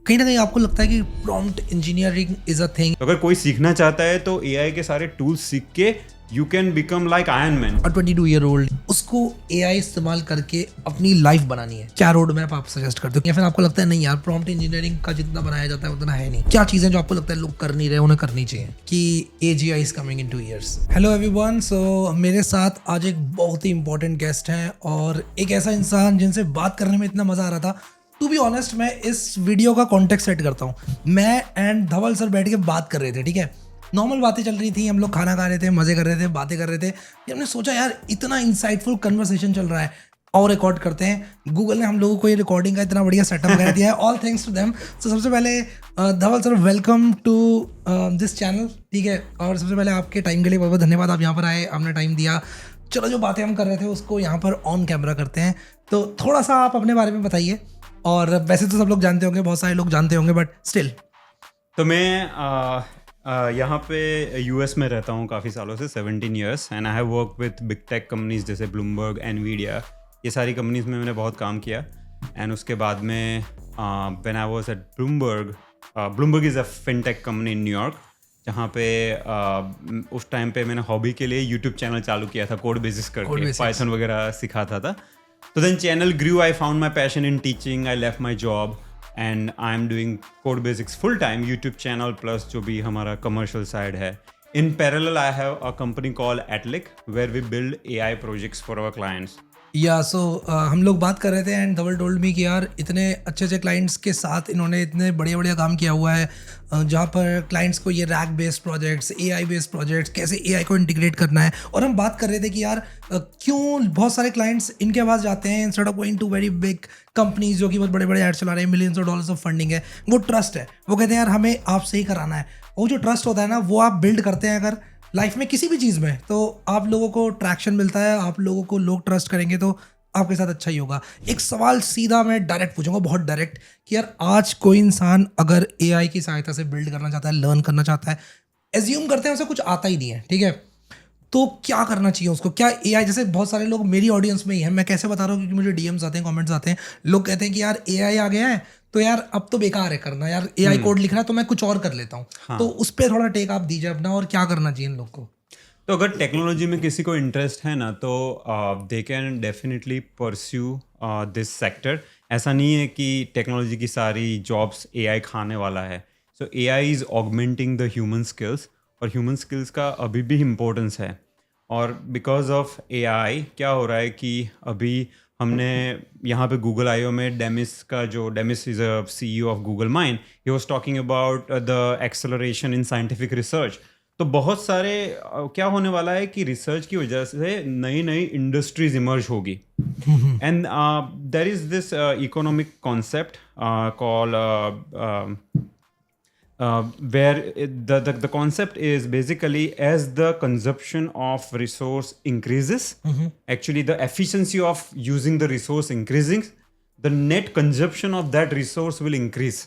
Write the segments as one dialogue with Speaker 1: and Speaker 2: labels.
Speaker 1: कहीं ना कहीं आपको लगता है कि prompt engineering is a thing.
Speaker 2: अगर कोई सीखना चाहता है तो एआई के सारे टूल्स सीख के you can become like iron man.
Speaker 1: और 22-year-old उसको एआई इस्तेमाल करके अपनी लाइफ बनानी है, क्या रोड मैप आप सजेस्ट करते हो? या फिर आपको लगता है नहीं यार, प्रॉम्प्ट इंजीनियरिंग का जितना बनाया जाता है उतना है नहीं? क्या चीजें जो आपको लगता है लोग कर नहीं रहे, उन्हें करनी चाहिए कि AGI is coming in 2 years? Hello everyone, so मेरे साथ आज एक बहुत ही इंपॉर्टेंट गेस्ट हैं और एक ऐसा इंसान जिनसे बात करने में इतना मजा आ रहा था। टू बी ऑनेस्ट, मैं इस वीडियो का कॉन्टेक्स्ट सेट करता हूँ। मैं एंड धवल सर बैठ के बात कर रहे थे, ठीक है, नॉर्मल बातें चल रही थी, हम लोग खाना खा रहे थे, मजे कर रहे थे, बातें कर रहे थे। हमने सोचा यार इतना इंसाइटफुल कन्वर्सेशन चल रहा है और रिकॉर्ड करते हैं। गूगल ने हम लोगों को ये रिकॉर्डिंग का इतना बढ़िया सेटअप कर दिया है, ऑल थैंक्स टू देम। तो सबसे पहले Dhaval sir, welcome to this channel, ठीक है। और सबसे पहले आपके टाइम के लिए बहुत बहुत धन्यवाद, आप यहाँ पर आए, आपने टाइम दिया। चलो, जो बातें हम कर रहे थे उसको यहाँ पर ऑन कैमरा करते हैं। तो थोड़ा सा आप अपने बारे में बताइए। और वैसे तो सब लोग जानते होंगे, बहुत सारे लोग जानते होंगे, बट स्टिल।
Speaker 2: तो मैं यहाँ पे यूएस में रहता हूँ काफ़ी सालों से, 17 years, and I have work with big tech companies जैसे ब्लूमबर्ग, एनवीडिया, ये सारी कंपनीज में मैंने बहुत काम किया। एंड उसके बाद में when I was at Bloomberg is a fintech company in New York, जहाँ पे उस टाइम पे मैंने हॉबी के लिए यूट्यूब चैनल चालू किया था, कोड बेसिस करके पाइथन वगैरह सिखाता था। तो then channel grew, I found my passion in teaching, I left my job and I'm doing Code Basics full time, YouTube channel plus जो भी हमारा commercial side है. In parallel, I have a company called Atlic where we build AI projects for our clients.
Speaker 1: या सो हम लोग बात कर रहे थे एंड धवल टोल्ड मी कि यार इतने अच्छे अच्छे क्लाइंट्स के साथ इन्होंने इतने बढ़िया बढ़िया काम किया हुआ है, जहाँ पर क्लाइंट्स को ये rack based projects, AI based projects, कैसे एआई को इंटीग्रेट करना है। और हम बात कर रहे थे कि यार क्यों बहुत सारे क्लाइंट्स इनके पास जाते हैं instead of going to very big companies जो कि बहुत बड़े बड़े एड चला रहे हैं, millions of dollars of funding है। वो ट्रस्ट है, वो कहते हैं यार हमें आपसे ही कराना है। वो जो ट्रस्ट होता है ना, वो आप बिल्ड करते हैं अगर लाइफ में किसी भी चीज़ में, तो आप लोगों को ट्रैक्शन मिलता है, आप लोगों को लोग ट्रस्ट करेंगे तो आपके साथ अच्छा ही होगा। एक सवाल सीधा मैं डायरेक्ट पूछूंगा, बहुत डायरेक्ट, कि यार आज कोई इंसान अगर एआई की सहायता से बिल्ड करना चाहता है, लर्न करना चाहता है, एज्यूम करते हैं उसे कुछ आता ही नहीं है, ठीक है, तो क्या करना चाहिए उसको? क्या एआई, जैसे बहुत सारे लोग मेरी ऑडियंस में ही हैं, मैं कैसे बता रहा हूँ क्योंकि मुझे डीएम्स आते हैं, कमेंट्स आते हैं, लोग कहते हैं कि यार एआई आ गया है तो यार अब तो बेकार है करना, यार एआई कोड लिख रहा है तो मैं कुछ और कर लेता हूँ।
Speaker 2: हाँ.
Speaker 1: तो उस पर थोड़ा टेक आप दीजिए अपना, और क्या करना चाहिए इन लोग को?
Speaker 2: तो अगर टेक्नोलॉजी में किसी को इंटरेस्ट है ना, तो they can definitely pursue this sector. ऐसा नहीं है कि टेक्नोलॉजी की सारी जॉब्स एआई खाने वाला है। सो AI is augmenting the human skills, और ह्यूमन स्किल्स का अभी भी इम्पोर्टेंस है। और बिकॉज ऑफ एआई क्या हो रहा है कि अभी हमने यहाँ पे गूगल आईओ में demise is a CEO of Google mind, he was talking about the acceleration in scientific research. तो बहुत सारे क्या होने वाला है कि रिसर्च की वजह से नई नई इंडस्ट्रीज इमर्ज होगी। And there is this economic concept called where the concept is basically as the consumption of resource increases, actually the efficiency of using the resource increasing, the net consumption of that resource will increase.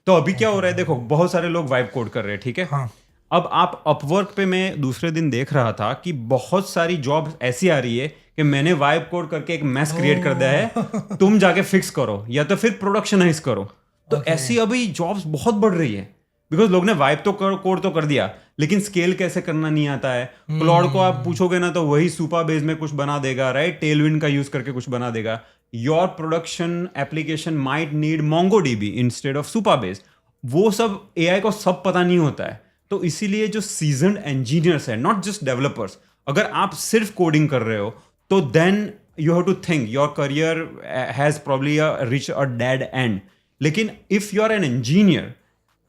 Speaker 2: तो अभी क्या हो रहा है, देखो बहुत सारे लोग वाइब कोड कर रहे हैं, ठीक है।
Speaker 1: हाँ.
Speaker 2: अब आप अपवर्क पे मैं दूसरे दिन देख रहा था कि बहुत सारी जॉब ऐसी आ रही है कि मैंने वाइब कोड करके एक मैस क्रिएट कर दिया है, तुम जाके फिक्स करो या तो फिर प्रोडक्शनाइज करो। तो ऐसी अभी जॉब्स बहुत बढ़ रही है, बिकॉज लोग ने वाइब तो कोड तो कर दिया, लेकिन स्केल कैसे करना नहीं आता है। क्लॉड को आप पूछोगे ना तो वही सुपर बेस में कुछ बना देगा, राइट, टेलविंड का यूज करके कुछ बना देगा। Your production application might need MongoDB instead of super base. वो सब एआई को सब पता नहीं होता है। तो इसीलिए जो सीजन्ड इंजीनियर्स है, नॉट जस्ट डेवलपर्स, अगर आप सिर्फ कोडिंग कर रहे हो तो then you have to think your career has probably reach a dead end. लेकिन if you are an engineer,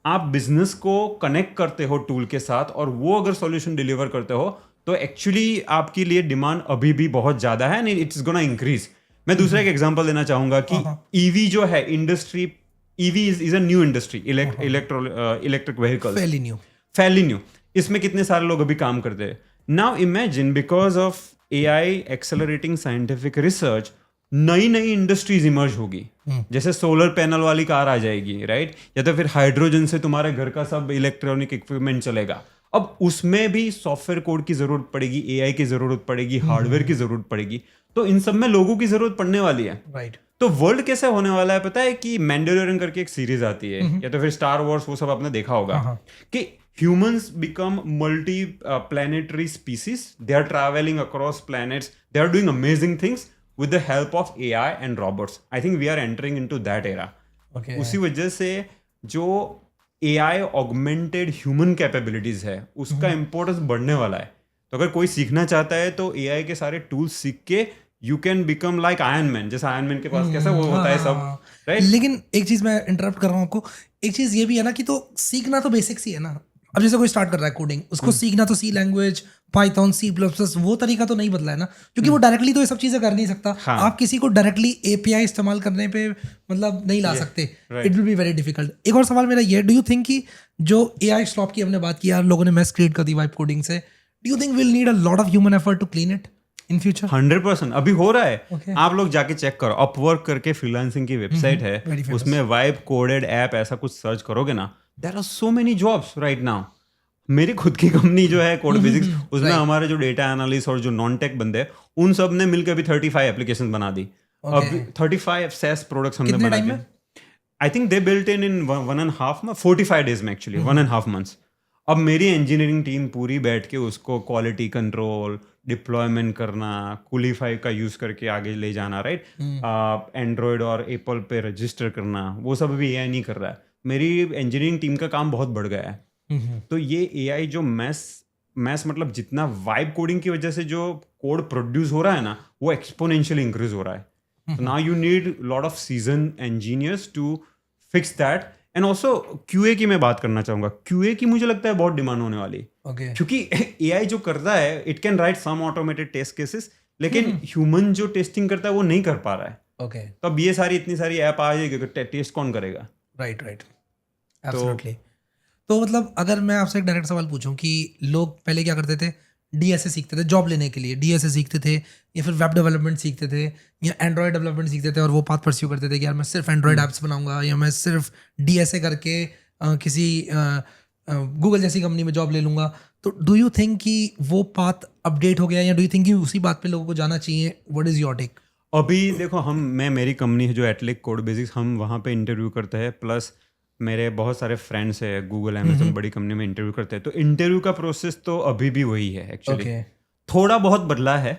Speaker 2: आप बिजनेस को कनेक्ट करते हो टूल के साथ और वो अगर सॉल्यूशन डिलीवर करते हो, तो एक्चुअली आपके लिए डिमांड अभी भी बहुत ज़्यादा है, एंड इट्स गोना इंक्रीज। मैं दूसरा एक एग्जांपल देना चाहूँगा कि ईवी जो है industry, EV is a new industry, electric vehicle, फैली न्यू। इसमें कितने सारे लोग अभी काम करते हैं। Now imagine because of AI accelerating scientific research, नई नई इंडस्ट्रीज इमर्ज होगी। जैसे सोलर पैनल वाली कार आ जाएगी, राइट, या तो फिर हाइड्रोजन से तुम्हारे घर का सब इलेक्ट्रॉनिक इक्विपमेंट चलेगा। अब उसमें भी सॉफ्टवेयर कोड की जरूरत पड़ेगी, एआई की जरूरत पड़ेगी, हार्डवेयर की जरूरत पड़ेगी। तो इन सब में लोगों की जरूरत पड़ने वाली है,
Speaker 1: राइट।
Speaker 2: तो वर्ल्ड कैसा होने वाला है पता है कि मैंडलोरियन करके एक सीरीज आती है या तो फिर स्टार वॉर्स, वो सब आपने देखा होगा कि humans become multi planetary species, they are travelling across planets, they are doing amazing things with the help of AI and robots. I think we are entering into that era. उसी वजह से जो एआई ऑगमेंटेड ह्यूमन कैपेबिलिटीज है उसका importance बढ़ने वाला है. तो अगर कोई सीखना चाहता है तो एआई के सारे टूल्स सीख के you can become like iron man. जैसे आयरन मैन के पास कैसा वो होता है सब, राइट?
Speaker 1: लेकिन एक चीज मैं इंटरप्ट कर रहा हूँ आपको, एक चीज ये भी है ना कि तो सीखना तो बेसिक्स ही है ना. अब जैसे कोई स्टार्ट कर रहा है कोडिंग, उसको सीखना तो C language, Python, C plus plus, वो तरीका तो नहीं बदला है ना, क्योंकि वो डायरेक्टली तो ये सब चीजें कर नहीं सकता. आप किसी को डायरेक्टली एपीआई इस्तेमाल करने पे मतलब नहीं ला सकते. It will be very difficult. एक और सवाल मेरा ये, डू यू थिंक कि जो एआई स्लॉप की हमने बात की यार, लोगों ने मैस क्रिएट कर दी वाइब कोडिंग से, do you think will need a lot of human effort to clean it in future?
Speaker 2: 100% अभी हो रहा है. आप लोग जाके चेक करो, अपवर्क करके फ्रीलांसिंग की वेबसाइट है, उसमें वाइब कोडेड ऐप ऐसा कुछ सर्च करोगे ना, there are so many jobs right now. मेरी खुद की कंपनी जो है कोड बेसिक्स, उसमें हमारे जो डेटा एनालिस्ट और जो नॉन टेक बंदे हैं उन सब ने मिलकर अभी 35 एप्लीकेशन बना दी. अब 35 SaaS प्रोडक्ट्स हमने बना दिए. I think they built in 1.5 months, 45 days में एक्चुअली 1.5 months. अब मेरी इंजीनियरिंग टीम पूरी बैठ के उसको क्वालिटी कंट्रोल, डिप्लॉयमेंट करना, कूलीफाई का यूज करके आगे ले जाना, राइट? एंड्रॉयड और एप्पल पे रजिस्टर करना, वो सब अभी एआई नहीं कर रहा है. मेरी इंजीनियरिंग टीम का काम बहुत बढ़ गया है. तो ये एआई जो मैस मतलब जितना वाइब कोडिंग की वजह से जो कोड प्रोड्यूस हो रहा है ना, वो एक्सपोनेंशियली इंक्रीज हो रहा है. So now you need lot of seasoned engineers to fix that. And also QA की मैं बात करना चाहूंगा. QA की मुझे लगता है बहुत डिमांड होने वाली. क्योंकि AI जो करता है, it can write some automated test cases, लेकिन ह्यूमन जो टेस्टिंग करता है वो नहीं कर पा रहा है. तो अब ये सारी इतनी सारी ऐप आ जाएगी, टेस्ट कौन करेगा?
Speaker 1: Right absolutely. तो मतलब अगर मैं आपसे एक डायरेक्ट सवाल पूछूं कि लोग पहले क्या करते थे, डीएसए सीखते थे जॉब लेने के लिए, डीएसए सीखते थे या फिर वेब डेवलपमेंट सीखते थे या एंड्रॉयड डेवलपमेंट सीखते थे और वो पाथ परस्यू करते थे कि यार मैं सिर्फ एंड्रॉयड ऐप्स बनाऊंगा या मैं सिर्फ डीएसए करके किसी गूगल जैसी कंपनी में जॉब ले लूंगा. तो डू यू थिंक कि वो पाथ अपडेट हो गया या डू यू थिंक कि उसी बात पे लोगों को जाना चाहिए? What is your take?
Speaker 2: अभी देखो, मेरी कंपनी है जो एटलिक कोड बेसिक्स, हम वहाँ पे इंटरव्यू करते हैं. प्लस मेरे बहुत सारे फ्रेंड्स है गूगल, अमेजन, बड़ी कंपनी में इंटरव्यू करते हैं. तो इंटरव्यू का प्रोसेस तो अभी भी वही है एक्चुअली. थोड़ा बहुत बदला है,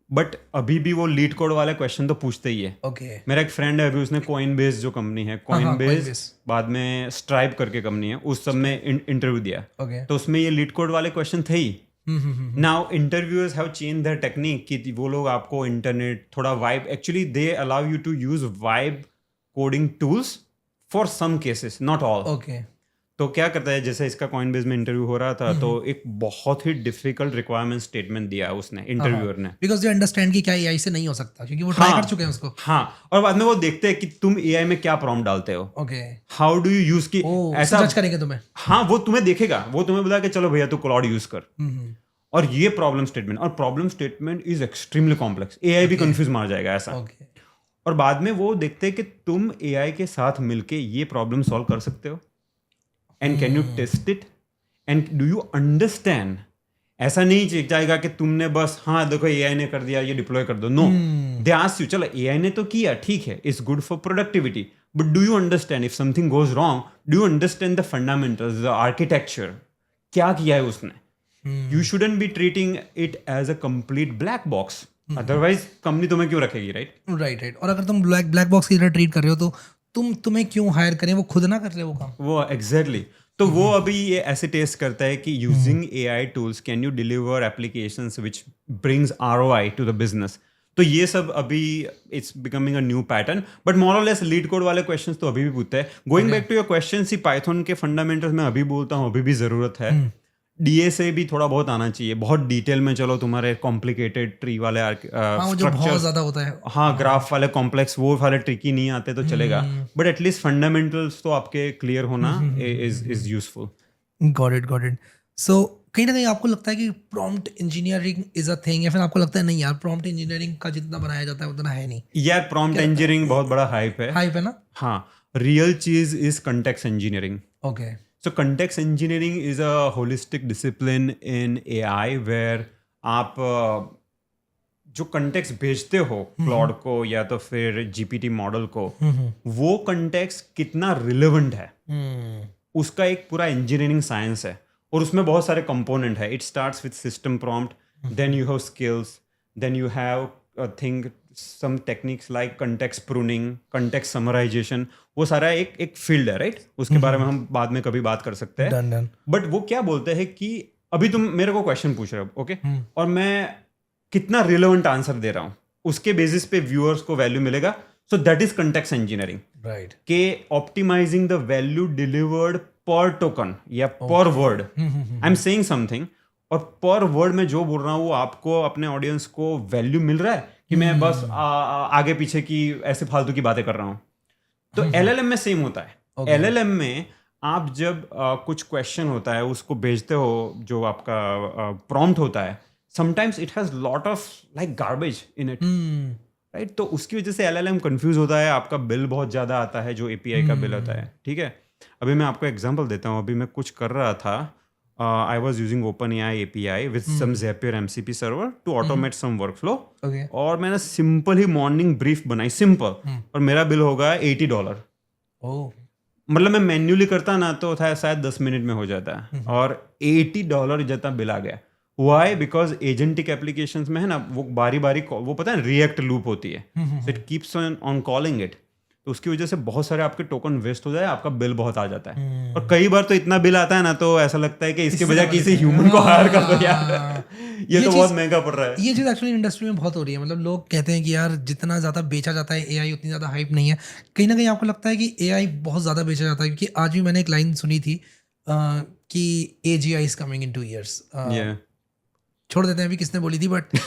Speaker 2: बट अभी भी वो लीड कोड वाले क्वेश्चन तो पूछते ही है. मेरा एक फ्रेंड है, अभी उसने कॉइनबेस जो कंपनी है, कॉइनबेस बाद में स्ट्राइप करके कंपनी है, उस सब में इंटरव्यू दिया. तो उसमें ये लीड कोड वाले क्वेश्चन थे ही. Now interviewers have change their technique कि वो लोग आपको इंटरनेट थोड़ा vibe, actually they allow you to use vibe coding tools for some cases, not all. तो क्या करता है, जैसे इसका कॉइनबेस में इंटरव्यू हो रहा था, तो एक बहुत ही डिफिकल्ट रिक्वायरमेंट स्टेटमेंट दिया उसने, इंटरव्यूअर ने,
Speaker 1: बिकॉज़ दे अंडरस्टैंड कि क्या एआई से नहीं हो सकता, क्योंकि वो ट्राई कर चुके हैं उसको.
Speaker 2: हाँ, और बाद में वो देखते हैं कि तुम एआई में क्या प्रॉम्प्ट डालते हो, हाउ डू यू यूज की, ऐसा
Speaker 1: जज करेंगे तुम्हें.
Speaker 2: हाँ, वो तुम्हें देखेगा, वो तुम्हें बोला कि चलो भैया तू क्लाउड यूज कर. और ये प्रॉब्लम स्टेटमेंट, और problem statement is extremely complex, AI भी कंफ्यूज मार जाएगा ऐसा. और बाद में वो देखते हैं कि तुम एआई के साथ मिलके ये प्रॉब्लम सॉल्व कर सकते हो, and can you test it, and do you understand. ऐसा नहीं चेक जाएगा कि तुमने बस हाँ देखो एआई ने कर दिया, ये डिप्लॉय कर दो. नो, दे आस्क यू, चलो एआई ने तो किया, ठीक है, it's good for productivity, but do you understand if something goes wrong, do you understand the fundamentals, the architecture, क्या किया है उसने. You shouldn't be treating it as a complete black box, otherwise company तुम्हें क्यों रखेगी, right.
Speaker 1: और अगर तुम ब्लैक बॉक्स की तरह ट्रीट कर रहे हो तो तुम्हें क्यों हायर करें, वो खुद ना कर रहे वो काम.
Speaker 2: वो एग्जैक्टली. तो वो अभी ये ऐसे टेस्ट करता है कि using AI tools can you deliver applications which brings ROI to the business. तो ये सब अभी it's becoming a new pattern, but more or less leet code वाले क्वेश्चंस तो अभी भी पूछते हैं. Going back to your question, see Python के फंडामेंटल्स मैं अभी बोलता हूँ, अभी भी जरूरत है. डीएसए भी थोड़ा बहुत आना चाहिए, बहुत डिटेल में. चलो तुम्हारे कॉम्प्लिकेटेड ट्री वाले
Speaker 1: बहुत ज्यादा होता है,
Speaker 2: हाँ, ग्राफ वाले कॉम्प्लेक्स, वो वाले ट्रिकी नहीं आते तो चलेगा, बट एटलीस्ट फंडामेंटल्स तो आपके क्लियर होना is useful.
Speaker 1: Got it. So कहीं ना कहीं आपको लगता है कि prompt engineering is a thing, या फिर आपको लगता है नहीं यार, प्रॉम्प्ट इंजीनियरिंग का जितना बनाया जाता है उतना है नहीं?
Speaker 2: यार, प्रॉम्प्ट इंजीनियरिंग बहुत बड़ा हाइप है
Speaker 1: ना.
Speaker 2: हाँ, रियल चीज is context engineering.
Speaker 1: Okay.
Speaker 2: So context engineering is a holistic discipline in AI where आप जो कंटेक्स्ट भेजते हो क्लॉड को या तो फिर जीपीटी मॉडल को, वो कंटेक्स्ट कितना रिलेवेंट है, उसका एक पूरा इंजीनियरिंग साइंस है और उसमें बहुत सारे कंपोनेंट है. It starts with system prompt, then you have skills, then you have think some techniques like context pruning, context summarization. वो सारा एक फील्ड है, राइट? उसके बारे में हम बाद में कभी बात कर सकते हैं. बट वो क्या बोलते हैं कि अभी तुम मेरे को क्वेश्चन पूछ रहे हो, ओके, और मैं कितना रिलेवेंट आंसर दे रहा हूँ, उसके बेसिस पे व्यूअर्स को वैल्यू मिलेगा. So that is context engineering,
Speaker 1: right?
Speaker 2: के ऑप्टिमाइजिंग द वैल्यू डिलीवर्ड पर टोकन या पर word. I am saying something और पर वर्ड में जो बोल रहा हूँ वो आपको, अपने ऑडियंस को वैल्यू मिल रहा है कि मैं बस आगे पीछे की ऐसे फालतू की बातें कर रहा हूँ. तो एलएलएम में सेम होता है. एलएलएम में आप जब कुछ क्वेश्चन होता है उसको भेजते हो, जो आपका प्रॉम्प्ट होता है, sometimes it has lot of like garbage in it, right? तो उसकी वजह से एलएलएम कंफ्यूज होता है, आपका बिल बहुत ज़्यादा आता है, जो एपीआई का बिल होता है. ठीक है, अभी मैं आपको एग्जांपल देता हूँ. अभी मैं कुछ कर रहा था, I was using OpenAI API with some Zapier MCP server to automate some workflow.
Speaker 1: Okay.
Speaker 2: और मैंने सिंपल ही मॉर्निंग ब्रीफ बनाई, सिंपल, और मेरा बिल होगा $80.
Speaker 1: Oh.
Speaker 2: मतलब मैं मैन्युअली करता ना तो था शायद 10 मिनट में हो जाता है, और $80 जितना बिल आ गया. वाई? बिकॉज एजेंटिक एप्लीकेशंस में है ना, वो बारी बारी वो पता है रिएक्ट लूप होती है, it keeps on calling it. तो उसकी वजह से बहुत सारे आपके टोकन वेस्ट हो जाए, आपका बिल बहुत आ जाता है. और कई बार तो इतना बिल आता है ना, तो ऐसा लगता है कि इसके बजाय किसी ह्यूमन को हायर कर दो यार. ये तो बहुत महंगा पड़ रहा है.
Speaker 1: ये चीज़ एक्चुअली इंडस्ट्री में बहुत हो रही है. मतलब लोग कहते हैं कि यार जितना ज़्यादा बेचा जाता है एआई, उतनी ज़्यादा हाइप नहीं है. कहीं ना कहीं आपको लगता है कि एआई बहुत ज़्यादा बेचा जाता है? क्योंकि आज भी मैंने एक लाइन सुनी थी कि AGI is coming in 2 years. छोड़ देते हैं अभी किसने बोली थी, बट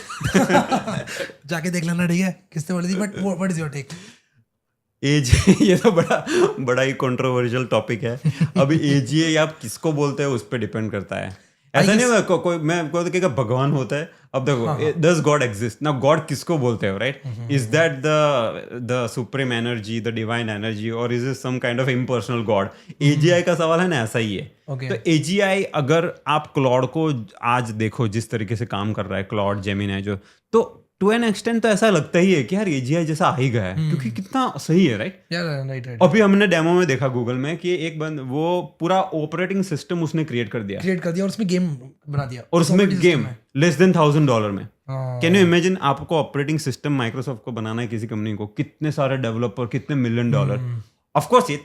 Speaker 1: जाके देख लेना, ठीक है, किसने बोली थी. But what is your take?
Speaker 2: ये तो बड़ा ही कंट्रोवर्शियल टॉपिक है. अभी AGI आप किसको बोलते हैं उस पर डिपेंड करता है. ऐसा नहीं है कोई मैं को कहेगा भगवान होता है. अब देखो, डज गॉड एग्जिस्ट ना? गॉड किसको बोलते हो, right? Is that the supreme energy, the divine energy, और is it some kind of impersonal God? AGI का सवाल है ना, ऐसा ही है. तो AGI, अगर आप क्लॉड को आज देखो जिस तरीके से काम कर रहा है, क्लॉड जेमिनी जो, तो टू एन एक्सटेंट तो ऐसा लगता ही है कि यार AGI जैसा आ ही गया है, क्योंकि कितना सही है, राइट?
Speaker 1: राइट.
Speaker 2: अभी हमने डेमो में देखा गूगल में कि एक बंद वो पूरा ऑपरेटिंग सिस्टम उसने क्रिएट कर दिया
Speaker 1: और उसमें गेम बना दिया,
Speaker 2: और उसमें गेम लेस देन $1,000 में. Can you imagine? आपको ऑपरेटिंग सिस्टम माइक्रोसॉफ्ट को बनाना है किसी कंपनी को, कितने सारे डेवलपर, कितने $1 million. ऑफ कोर्स ये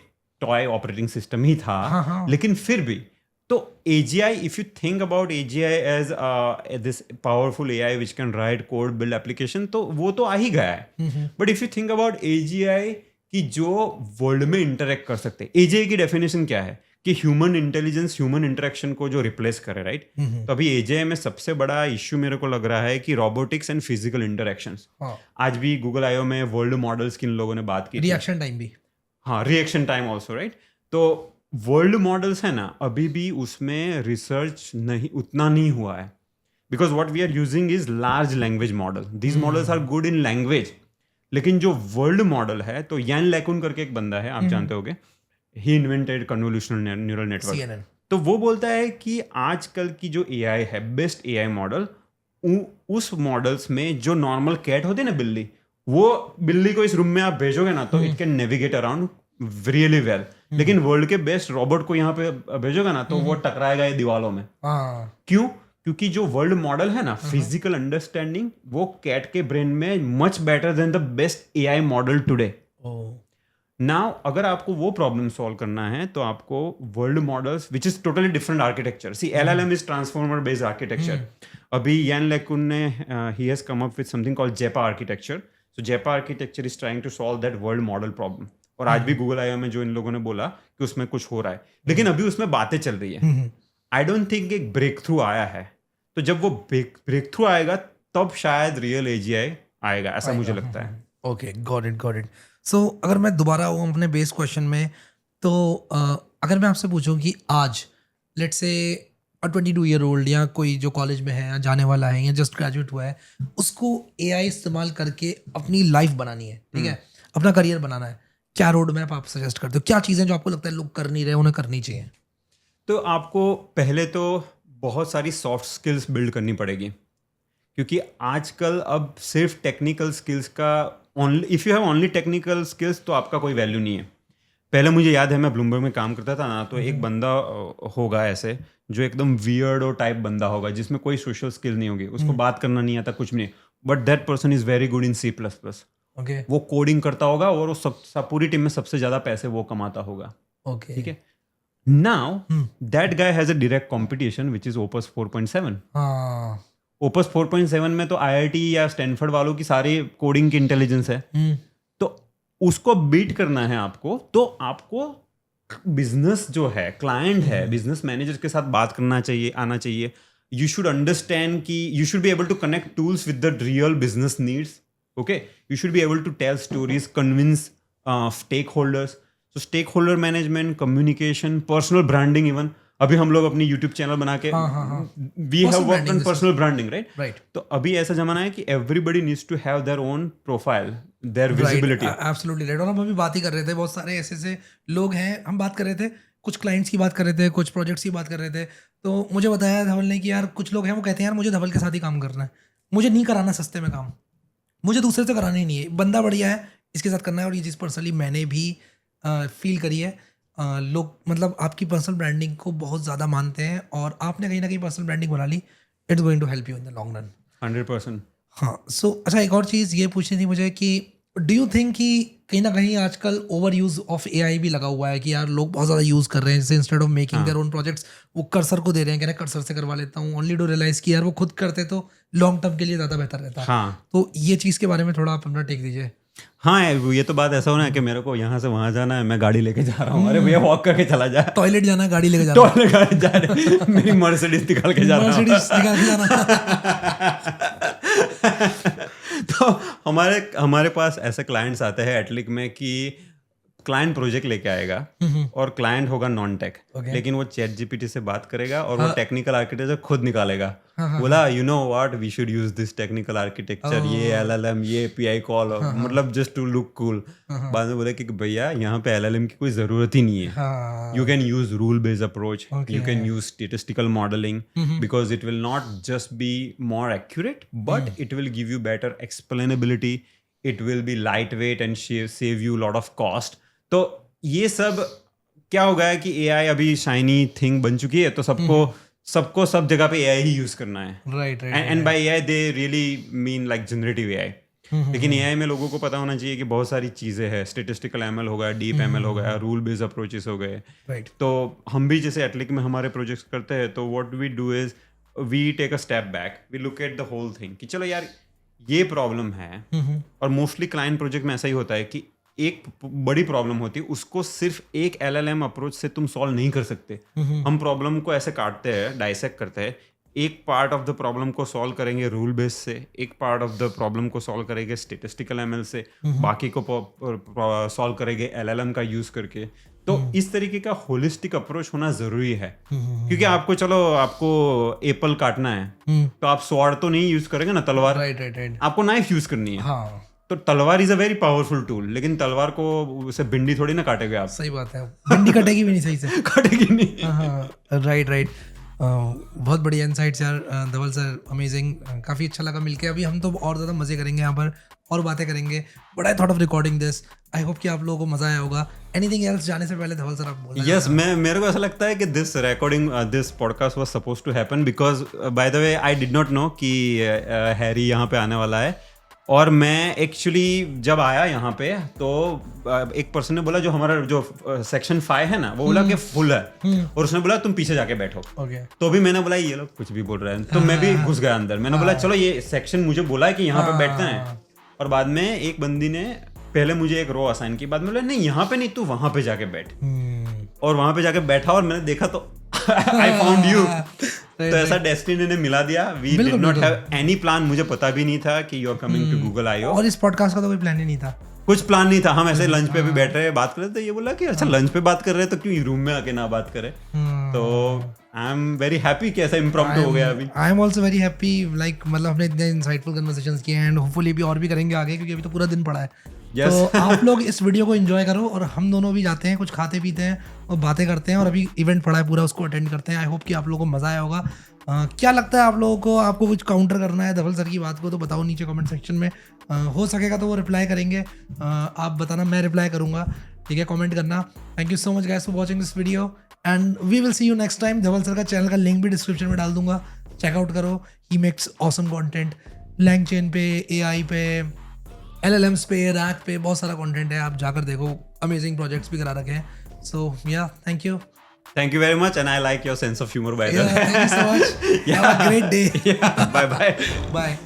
Speaker 2: टॉय ऑपरेटिंग सिस्टम ही था, लेकिन फिर भी. तो AGI, if you think about AGI as this powerful AI which can write code, build application, तो वो तो आ ही गया है. But if you think about AGI कि जो वर्ल्ड में इंटरेक्ट कर सकते हैं, AGI की डेफिनेशन क्या है? कि ह्यूमन इंटेलिजेंस, ह्यूमन इंटरेक्शन को जो रिप्लेस करे, राइट? तो अभी AGI में सबसे बड़ा इश्यू मेरे को लग रहा है कि रोबोटिक्स एंड फिजिकल इंटरेक्शंस. आज भी गूगल I/O में वर्ल्ड मॉडल्स की इन लोगों ने बात की,
Speaker 1: रिएक्शन टाइम भी.
Speaker 2: हाँ, रिएक्शन टाइम ऑल्सो, राइट? तो वर्ल्ड मॉडल्स है ना, अभी भी उसमें रिसर्च उतना नहीं हुआ है, because what we are using is large language model. These models are good in language, लेकिन जो वर्ल्ड मॉडल है, तो यान लेकुन करके एक बंदा है, आप जानते होंगे, ही इन्वेंटेड कन्वोल्यूशनल न्यूरल नेटवर्क. तो वो बोलता है कि आजकल की जो AI है, बेस्ट AI मॉडल, उस मॉडल्स में जो नॉर्मल कैट होते हैं ना, बिल्ली, वो बिल्ली को इस रूम में आप भेजोगे ना, तो it can navigate around really well. लेकिन वर्ल्ड के बेस्ट रोबोट को यहाँ पे भेजोगे ना, तो वो टकराएगा ये दीवालों में. क्यों? क्योंकि जो वर्ल्ड मॉडल है ना, फिजिकल अंडरस्टैंडिंग, वो कैट के ब्रेन में much better than the best AI model today. Now अगर आपको वो प्रॉब्लम सॉल्व करना है, तो आपको world models which is totally different architecture. See, LLM is transformer based architecture. अभी यान लेकुन ने ही has come up with something called JEPA architecture. So JEPA architecture is trying to solve that world model problem. और आज भी Google I/O में जो इन लोगों ने बोला कि उसमें कुछ हो रहा है, लेकिन अभी उसमें बातें चल रही है. आई डोंट थिंक एक ब्रेक थ्रू आया है. तो जब वो ब्रेक थ्रू आएगा, तब शायद रियल AGI आएगा, ऐसा मुझे लगता है.
Speaker 1: Okay, got it. सो अगर मैं दोबारा आऊँ अपने बेस क्वेश्चन में, तो अगर मैं आपसे पूछूं कि आज लेट्स से 22-year-old या कोई जो कॉलेज में है या जाने वाला है या जस्ट ग्रेजुएट हुआ है, उसको AI इस्तेमाल करके अपनी लाइफ बनानी है, ठीक है, अपना करियर बनाना है, क्या रोड मैप आप सजेस्ट करते हो? क्या चीज़ें जो आपको लगता है लोग कर नहीं रहे, उन्हें करनी चाहिए?
Speaker 2: तो आपको पहले तो बहुत सारी सॉफ्ट स्किल्स बिल्ड करनी पड़ेगी, क्योंकि आजकल अब सिर्फ टेक्निकल स्किल्स का only, if you have only technical skills तो आपका कोई वैल्यू नहीं है। पहले मुझे याद है मैं ब्लूमबर्ग में काम करता था ना, तो एक बंदा होगा ऐसे जो एकदम वियर्ड और टाइप बंदा होगा जिसमें कोई सोशल स्किल नहीं होगी, उसको बात करना नहीं आता, कुछ भी नहीं, but that person is very good in C++।
Speaker 1: Okay
Speaker 2: वो कोडिंग करता होगा और वो सब पूरी टीम में सबसे ज्यादा पैसे वो कमाता होगा।
Speaker 1: ओके
Speaker 2: ठीक है, now that guy has a direct competition which is opus 4.7।
Speaker 1: हाँ
Speaker 2: ओपस 4.7 में तो IIT या स्टैनफोर्ड वालों की सारी कोडिंग की इंटेलिजेंस है, तो उसको बीट करना है आपको, तो आपको बिजनेस जो है, क्लाइंट है, बिजनेस मैनेजर के साथ बात करना चाहिए, आना चाहिए। यू शुड अंडरस्टैंड कि you should be able to connect tools with the real business needs. Okay, you should be able to tell stories, convince stakeholders. So stakeholder management, communication, personal branding. Even अभी हम लोग अपनी YouTube channel बना के we have worked on personal branding, right? तो अभी ऐसा जमाना है कि everybody needs to have their own profile, their visibility.
Speaker 1: Absolutely right. और हम अभी बात ही कर रहे थे, बहुत सारे ऐसे लोग हैं, हम बात कर रहे थे, कुछ क्लाइंट्स की बात कर रहे थे, कुछ प्रोजेक्ट्स की बात कर रहे थे, तो मुझे बताया धवल ने कि यार कुछ लोग हैं वो कहते हैं यार मुझे धवल के साथ ही काम करना है, मुझे नहीं कराना सस्ते में काम, मुझे दूसरे से कराना ही नहीं है, बंदा बढ़िया है इसके साथ करना है। और ये चीज़ पर्सनली मैंने भी फील करी है। लोग मतलब आपकी पर्सनल ब्रांडिंग को बहुत ज़्यादा मानते हैं, और आपने कहीं ना कहीं पर्सनल ब्रांडिंग बना ली, it's going to help you in the long run.
Speaker 2: 100%।
Speaker 1: हाँ, सो अच्छा, एक और चीज़ ये पूछनी थी मुझे कि डू यू थिंक कि कहीं ना कहीं आजकल ओवर यूज़ ऑफ AI भी लगा हुआ है, कि यार लोग बहुत ज़्यादा यूज़ कर रहे हैं, जैसे instead of making their own projects वो कर्सर को दे रहे हैं, कह रहे हैं कर्सर से करवा लेता हूँ, ओनली टू रियलाइज कि यार वो खुद करते तो लॉन्ग टर्म के लिए ज़्यादा बेहतर रहता है।
Speaker 2: हाँ,
Speaker 1: तो ये चीज़ के बारे में थोड़ा आप अपना टेक दीजिए।
Speaker 2: हाँ, ये तो बात ऐसा होना है कि मेरे को यहाँ से वहाँ जाना है, मैं गाड़ी लेके जा रहा हूँ, अरे भैया वॉक करके चला जा,
Speaker 1: टॉयलेट जाना है गाड़ी लेके जाना,
Speaker 2: टॉयलेट गाड़ी जा रहे, मेरी मर्सिडीज निकाल के जा रहा हूँ।
Speaker 1: मर्सिडीज निकाल के जाना।
Speaker 2: तो हमारे पास ऐसे क्लाइंट्स आते हैं एटलिक में कि क्लाइंट प्रोजेक्ट लेके आएगा और क्लाइंट होगा नॉन टेक, लेकिन वो ChatGPT से बात करेगा और वो टेक्निकल आर्किटेक्चर खुद निकालेगा। बोला you know what, we should use this technical architecture, ये LLM, ये API कॉल, मतलब जस्ट टू लुक कूल। बाद में बोले कि भैया यहाँ पे LLM की कोई जरूरत ही नहीं है, you can use rule based approach, you can use statistical modelling, because it will not just be more accurate but it will give you better explainability, it will be light weight and save you lot of cost. तो ये सब क्या हो गया है कि AI अभी shiny thing बन चुकी है, तो सबको सब जगह पे AI ही यूज करना है,
Speaker 1: right.
Speaker 2: And by AI they really mean like generative AI। लेकिन AI में लोगों को पता होना चाहिए कि बहुत सारी चीजें हैं, स्टैटिस्टिकल ML हो गया, डीप ML हो गया, रूल बेस्ड अप्रोचेस हो गए,
Speaker 1: राइट।
Speaker 2: तो हम भी जैसे एटलिक में हमारे प्रोजेक्ट्स करते हैं, तो what we do is we take a step back, we look at the whole thing कि चलो यार ये प्रॉब्लम है। और मोस्टली क्लाइंट प्रोजेक्ट में ऐसा ही होता है कि एक बड़ी प्रॉब्लम होती है, उसको सिर्फ एक LLM अप्रोच से तुम सॉल्व नहीं कर सकते। हम प्रॉब्लम को ऐसे काटते हैं, डाइसेक्ट करते हैं, एक पार्ट ऑफ द प्रॉब्लम को सॉल्व करेंगे रूल बेस से, एक पार्ट ऑफ द प्रॉब्लम को सॉल्व करेंगे स्टैटिस्टिकल ML से, बाकी को सॉल्व करेंगे LLM का यूज करके। तो इस तरीके का होलिस्टिक अप्रोच होना जरूरी है, क्योंकि आपको एप्पल काटना है तो आप स्वॉर्ड तो नहीं यूज करेंगे ना, तलवार,
Speaker 1: राइट।
Speaker 2: आपको नाइफ यूज करनी है।
Speaker 1: हाँ,
Speaker 2: तो तलवार is a very powerful tool, लेकिन तलवार को उसे भिंडी थोड़ी ना काटेंगे आप,
Speaker 1: सही बात है, भिंडी कटेगी भी नहीं सही से।
Speaker 2: काटेगी नहीं।
Speaker 1: हाँ, राइट। बहुत बढ़िया इनसाइट्स यार धवल सर, अमेजिंग, काफ़ी अच्छा लगा मिलके। अभी हम तो और ज़्यादा मज़े करेंगे यहाँ पर और बातें करेंगे, but I thought of recording this. I hope कि आप लोगों को मज़ा आया होगा। एनीथिंग एल्स जाने से पहले धवल सर आप बोलना?
Speaker 2: यस, मेरे को ऐसा लगता है कि this recording, this podcast was suppose to happen because by the way I did not know कि हैरी यहाँ पे आने वाला है। और मैं एक्चुअली जब आया यहाँ पे तो एक पर्सन ने बोला, जो हमारा जो सेक्शन 5 है ना, वो बोला कि फुल है, और उसने बोला तुम पीछे जाके बैठो। तो भी मैंने बोला ये लोग कुछ भी बोल रहे हैं, तो मैं भी घुस गया अंदर। मैंने बोला चलो ये सेक्शन मुझे बोला है कि यहाँ पे बैठते हैं, और बाद में एक बंदी ने पहले मुझे एक रो असाइन की, बाद में बोला नहीं यहाँ पे नहीं, तू वहां पे जाके बैठ, और वहां पे जाके बैठा और मैंने देखा तो आई फाउंड यू। तो ऐसा डेस्टिनी ने मिला दिया। We did not have any plan, मुझे पता भी नहीं था कि you are coming to Google I/O,
Speaker 1: और इस पॉडकास्ट का तो कोई प्लान ही नहीं था,
Speaker 2: कुछ प्लान नहीं था। हम ऐसे लंच पे भी बैठ रहे बात कर रहे थे, ये बोला कि अच्छा लंच पे बात कर रहे हैं तो क्यों रूम में आके ना बात करें। तो आई एम वेरी हैप्पी कि ऐसा इम्प्रॉम्प्टू हो गया अभी।
Speaker 1: I am also very happy, like मतलब हमने इतने इंसाइटफुल कन्वर्सेशंस किए हैं, एंड होपफुली भी और भी करेंगे आगे, क्योंकि अभी तो पूरा दिन पड़ा है।
Speaker 2: Yes.
Speaker 1: तो आप लोग इस वीडियो को एंजॉय करो और हम दोनों भी जाते हैं, कुछ खाते पीते हैं और बातें करते हैं, और अभी इवेंट पड़ा है पूरा, उसको अटेंड करते हैं। आई होप कि आप लोगों को मज़ा आया होगा। क्या लगता है आप लोगों को, आपको कुछ काउंटर करना है धवल सर की बात को तो बताओ नीचे कमेंट सेक्शन में। हो सकेगा तो वो रिप्लाई करेंगे, आप बताना, मैं रिप्लाई करूँगा, ठीक है, कमेंट करना। Thank you so much guys for watching this video and we will see you next time. Dhaval sir का चैनल का लिंक भी डिस्क्रिप्शन में डाल दूंगा, चेकआउट करो। He makes awesome content LangChain पे, AI पे, LLMs पे, रैक पे, बहुत सारा कंटेंट है, आप जाकर देखो। अमेजिंग प्रोजेक्ट्स भी करा रखे हैं। सो या thank you
Speaker 2: very much, and I like your sense of humor, by the way.
Speaker 1: Thank you so much, have a great day,
Speaker 2: Bye bye.
Speaker 1: Bye.